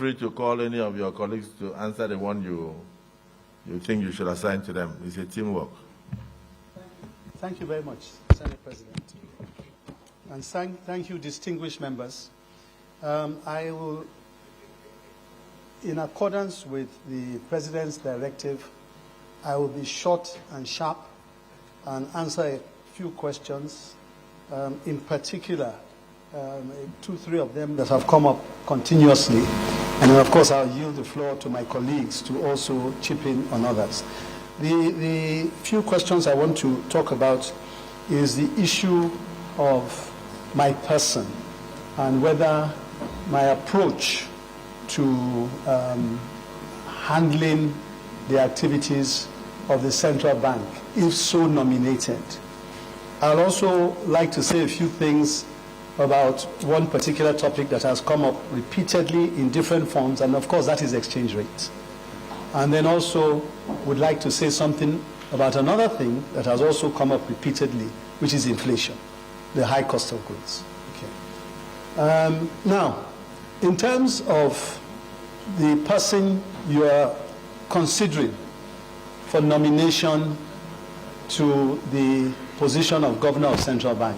free to call any of your colleagues to answer the one you think you should assign to them. It's a teamwork. Thank you very much, Senate President. And thank you, distinguished members. I will, in accordance with the President's directive, I will be short and sharp and answer a few questions, in particular, 2, 3 of them that have come up continuously. And then, of course, I'll yield the floor to my colleagues to also chip in on others. The few questions I want to talk about is the issue of my person and whether my approach to handling the activities of the central bank, if so nominated. I'd also like to say a few things about one particular topic that has come up repeatedly in different forms, and of course that is exchange rate. And then also would like to say something about another thing that has also come up repeatedly, which is inflation, the high cost of goods. Okay. Now, in terms of the person you are considering for nomination to the position of Governor of Central Bank,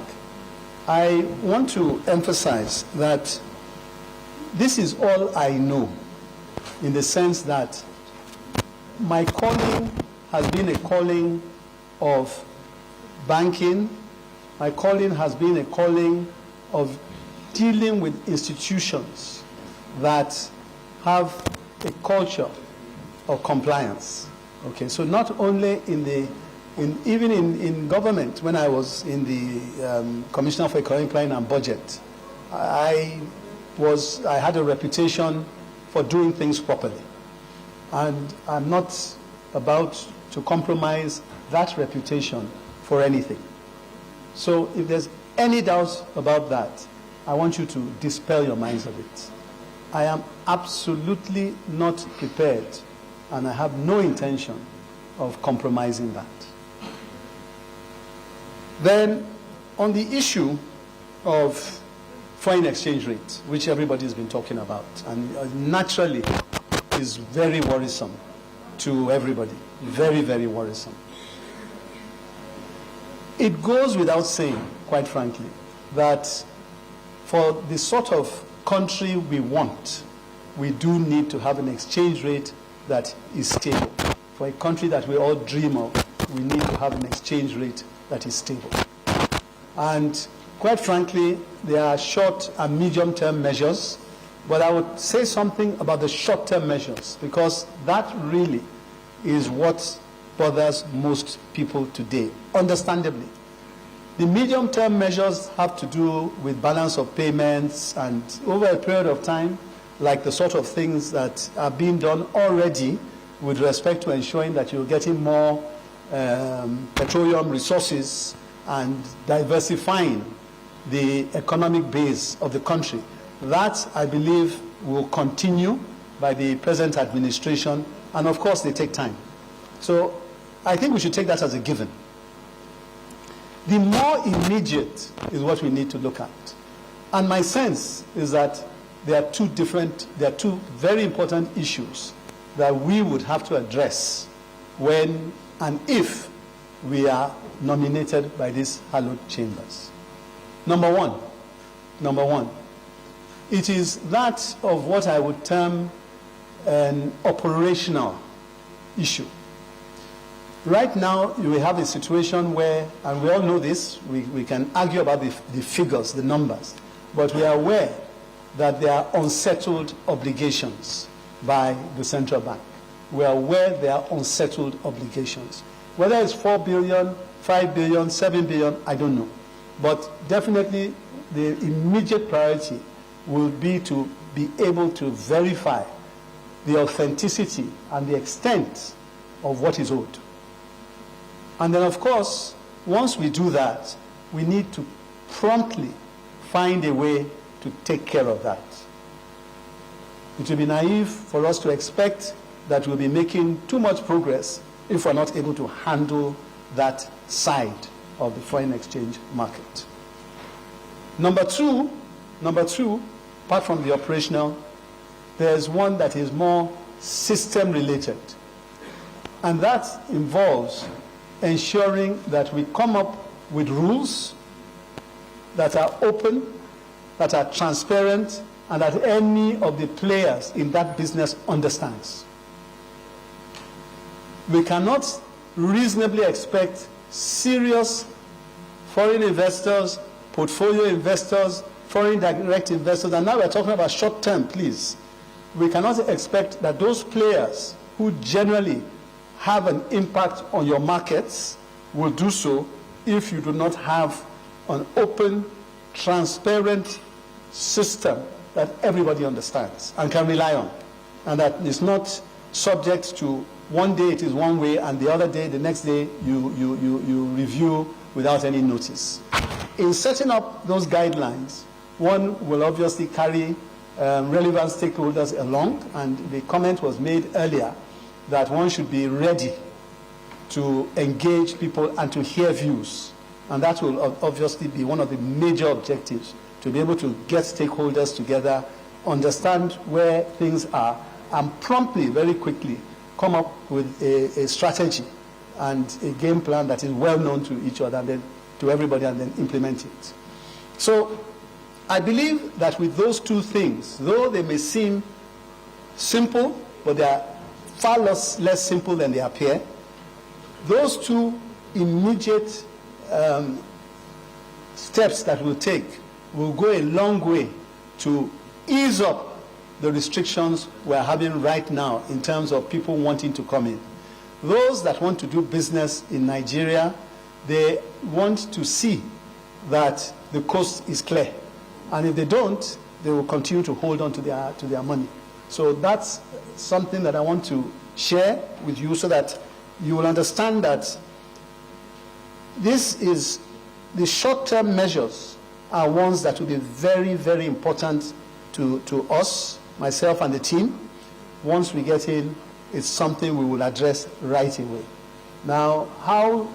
I want to emphasize that this is all I know, in the sense that my calling has been a calling of banking. My calling has been a calling of dealing with institutions that have a culture of compliance. Okay, so not only even in government, when I was in the Commissioner for Economic Planning and Budget, I had a reputation for doing things properly. And I'm not about to compromise that reputation for anything. So if there's any doubt about that, I want you to dispel your minds of it. I am absolutely not prepared, and I have no intention of compromising that. Then, on the issue of foreign exchange rate, which everybody's been talking about, and naturally is very worrisome to everybody, very, very worrisome. It goes without saying, quite frankly, that for the sort of country we want, we do need to have an exchange rate that is stable. For a country that we all dream of, we need to have an exchange rate that is stable. And quite frankly, there are short and medium-term measures, but I would say something about the short-term measures, because that really is what bothers most people today, understandably. The medium-term measures have to do with balance of payments and over a period of time, like the sort of things that are being done already with respect to ensuring that you're getting more petroleum resources and diversifying the economic base of the country. That, I believe, will continue by the present administration, and of course they take time. So I think we should take that as a given. The more immediate is what we need to look at. And my sense is that there are two very important issues that we would have to address when and if we are nominated by these hallowed chambers. Number one, it is that of what I would term an operational issue. Right now, we have a situation where, and we all know this, we can argue about the figures, the numbers, but we are aware that there are unsettled obligations by the central bank. We are aware there are unsettled obligations. Whether it's 4 billion, 5 billion, 7 billion, I don't know. But definitely the immediate priority will be to be able to verify the authenticity and the extent of what is owed. And then, of course, once we do that, we need to promptly find a way to take care of that. It would be naive for us to expect that we'll be making too much progress if we're not able to handle that side of the foreign exchange market. Number two, apart from the operational, there's one that is more system related. And that involves ensuring that we come up with rules that are open, that are transparent, and that any of the players in that business understands. We cannot reasonably expect serious foreign investors, portfolio investors, foreign direct investors, and now we're talking about short term, please. We cannot expect that those players who generally have an impact on your markets will do so if you do not have an open, transparent system that everybody understands and can rely on, and that is not subject to one day it is one way and the other day, the next day, you review without any notice. In setting up those guidelines, one will obviously carry relevant stakeholders along, and the comment was made earlier that one should be ready to engage people and to hear views. And that will obviously be one of the major objectives, to be able to get stakeholders together, understand where things are, and promptly, very quickly, come up with a strategy and a game plan that is well known to each other, and then to everybody, and then implement it. So I believe that with those two things, though they may seem simple, but they are far less simple than they appear, those two immediate steps that we'll take will go a long way to ease up the restrictions we're having right now in terms of people wanting to come in. Those that want to do business in Nigeria, they want to see that the coast is clear. And if they don't, they will continue to hold on to their money. So that's something that I want to share with you so that you will understand that this is the short-term measures are ones that will be very, very important to us, myself and the team. Once we get in, it's something we will address right away. Now, how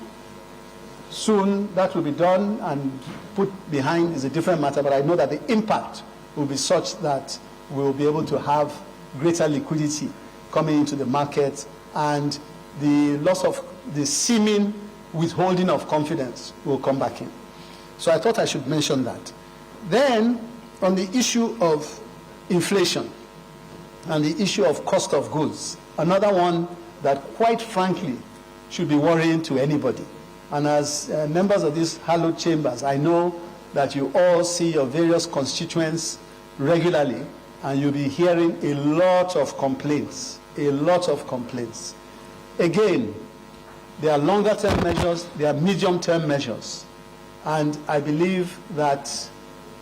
soon that will be done and put behind is a different matter, but I know that the impact will be such that we will be able to have greater liquidity coming into the market, and the loss of the seeming withholding of confidence will come back in. So I thought I should mention that. Then, on the issue of inflation and the issue of cost of goods, another one that quite frankly should be worrying to anybody. And as members of these hallowed chambers, I know that you all see your various constituents regularly, and you'll be hearing a lot of complaints, Again, there are longer-term measures, there are medium-term measures, and I believe that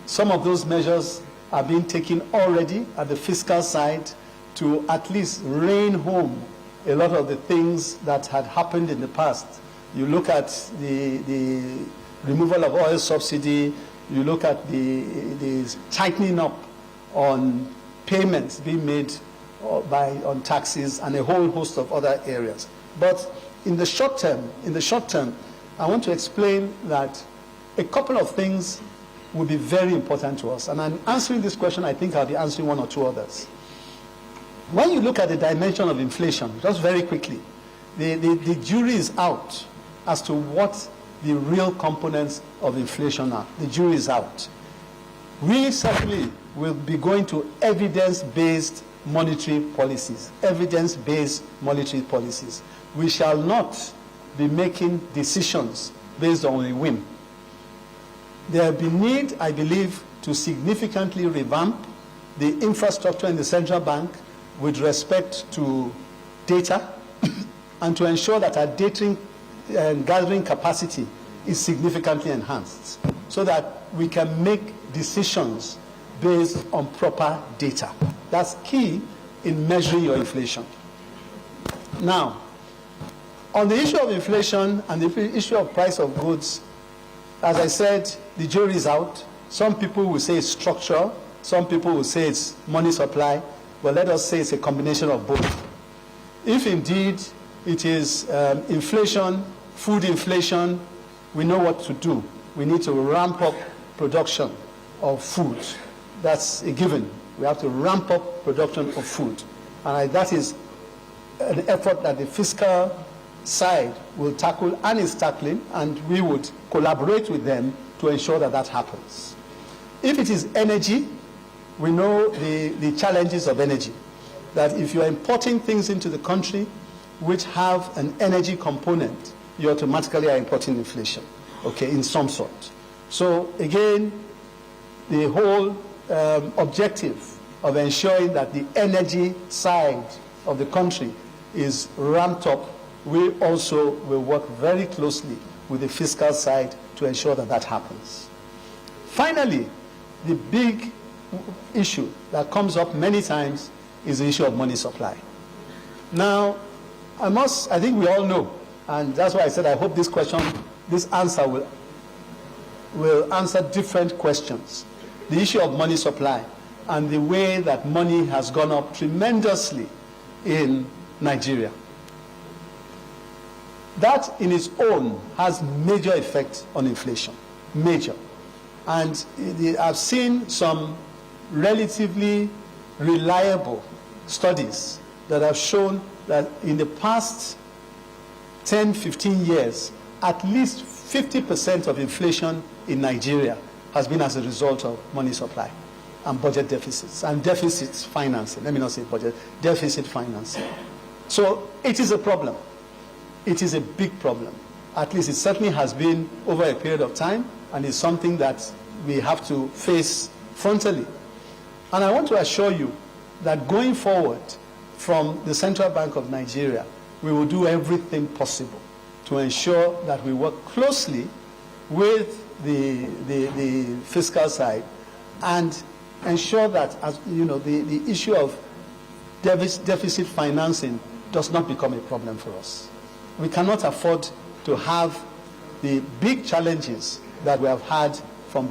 some of those measures are being taken already at the fiscal side to at least rein home a lot of the things that had happened in the past. You look at the removal of oil subsidy, you look at the tightening up on payments being made on taxes and a whole host of other areas. But in the short term, I want to explain that a couple of things will be very important to us. And I'm answering this question, I think I'll be answering one or two others. When you look at the dimension of inflation, just very quickly, the jury is out as to what the real components of inflation are. The jury is out. We certainly will be going to evidence-based monetary policies. Evidence-based monetary policies. We shall not be making decisions based on a whim. There will be need, I believe, to significantly revamp the infrastructure in the central bank with respect to data and to ensure that our data gathering capacity is significantly enhanced so that we can make decisions based on proper data. That's key in measuring your inflation. Now, on the issue of inflation and the issue of price of goods, as I said, the jury is out. Some people will say it's structural. Some people will say it's money supply. But let us say it's a combination of both. If indeed it is inflation, food inflation, we know what to do. We need to ramp up production of food. That's a given. We have to ramp up production of food. And that is an effort that the fiscal side will tackle and is tackling, and we would collaborate with them to ensure that that happens. If it is energy, we know the challenges of energy, that if you're importing things into the country which have an energy component, you automatically are importing inflation, okay, in some sort. So again, the whole objective of ensuring that the energy side of the country is ramped up, we also will work very closely with the fiscal side to ensure that that happens. Finally, the big issue that comes up many times is the issue of money supply. Now, I think we all know, and that's why I said I hope this answer will answer different questions. The issue of money supply and the way that money has gone up tremendously in Nigeria. That in its own has major effect on inflation, major. And I've seen some relatively reliable studies that have shown that in the past 10, 15 years, at least 50% of inflation in Nigeria has been as a result of money supply and budget deficits and deficit financing. Let me not say budget, deficit financing. So it is a problem. It is a big problem. At least it certainly has been over a period of time, and it's something that we have to face frontally. And I want to assure you that going forward from the Central Bank of Nigeria, we will do everything possible to ensure that we work closely with the fiscal side and ensure that, as you know, the issue of deficit financing does not become a problem for us. We cannot afford to have the big challenges that we have had from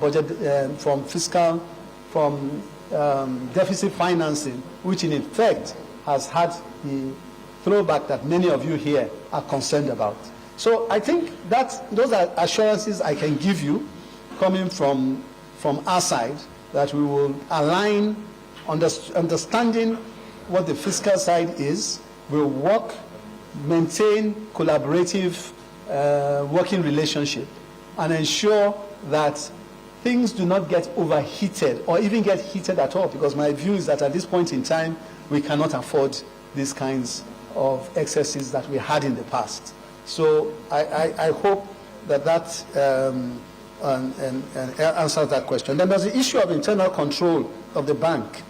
deficit financing, which in effect has had the throwback that many of you here are concerned about. So I think that those are assurances I can give you coming from our side, that we will align, understanding what the fiscal side is, we'll work, maintain collaborative working relationship, and ensure that things do not get overheated or even get heated at all, because my view is that at this point in time, we cannot afford these kinds of excesses that we had in the past. So I hope that answers that question. Then there's the issue of internal control of the bank.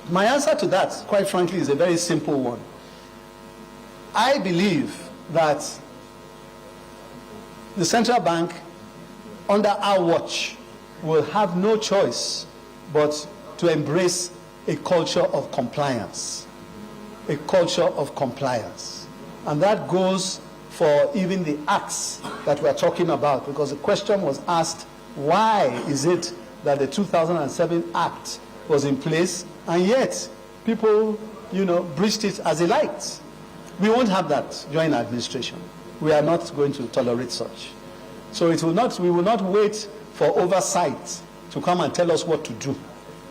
My answer to that, quite frankly, is a very simple one. I believe that the central bank, under our watch, will have no choice but to embrace a culture of compliance. A culture of compliance. And that goes for even the acts that we're talking about, because the question was asked, why is it that the 2007 Act was in place and yet people, breached it as they liked? We won't have that during our administration. We are not going to tolerate such. So we will not wait for oversight to come and tell us what to do.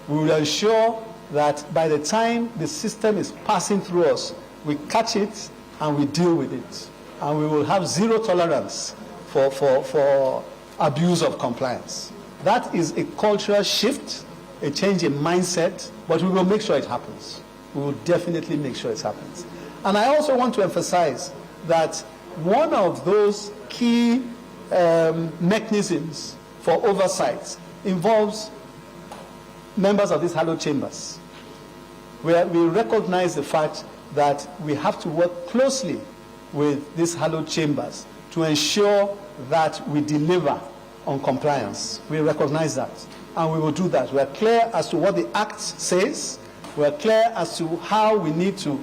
We will ensure that by the time the system is passing through us, we catch it and we deal with it. And we will have zero tolerance for abuse of compliance. That is a cultural shift, a change in mindset, but we will make sure it happens. We will definitely make sure it happens. And I also want to emphasize that one of those key mechanisms for oversight involves members of these hallowed chambers, where we recognize the fact that we have to work closely with these hallowed chambers to ensure that we deliver on compliance. We recognize that, and we will do that. We are clear as to what the Act says. We are clear as to how we need to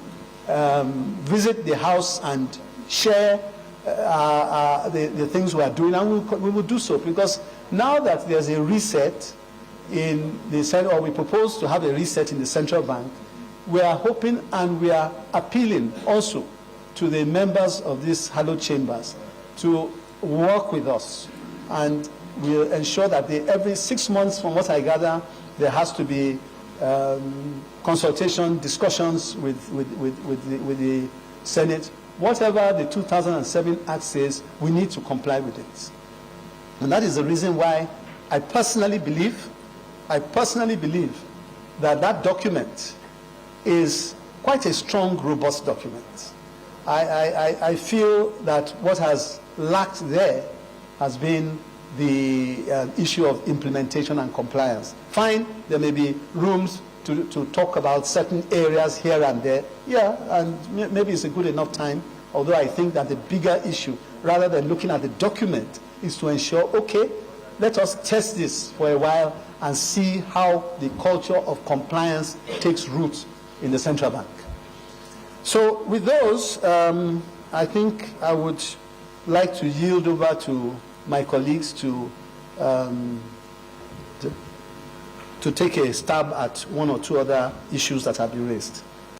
visit the House and share the things we are doing, and we will do so, because now that there's a reset in the Senate, or we propose to have a reset in the central bank, we are hoping and we are appealing also to the members of these hallowed chambers to work with us, and we'll ensure that every 6 months, from what I gather, there has to be consultation, discussions with the Senate. Whatever the 2007 Act says, we need to comply with it. And that is the reason why I personally believe that that document is quite a strong, robust document. I feel that what has lacked there has been the issue of implementation and compliance. Fine, there may be rooms to talk about certain areas here and there. Yeah, and maybe it's a good enough time, although I think that the bigger issue, rather than looking at the document, is to ensure, okay, let us test this for a while and see how the culture of compliance takes root in the central bank. So with those, I think I would like to yield over to my colleagues to take a stab at one or two other issues that have been raised.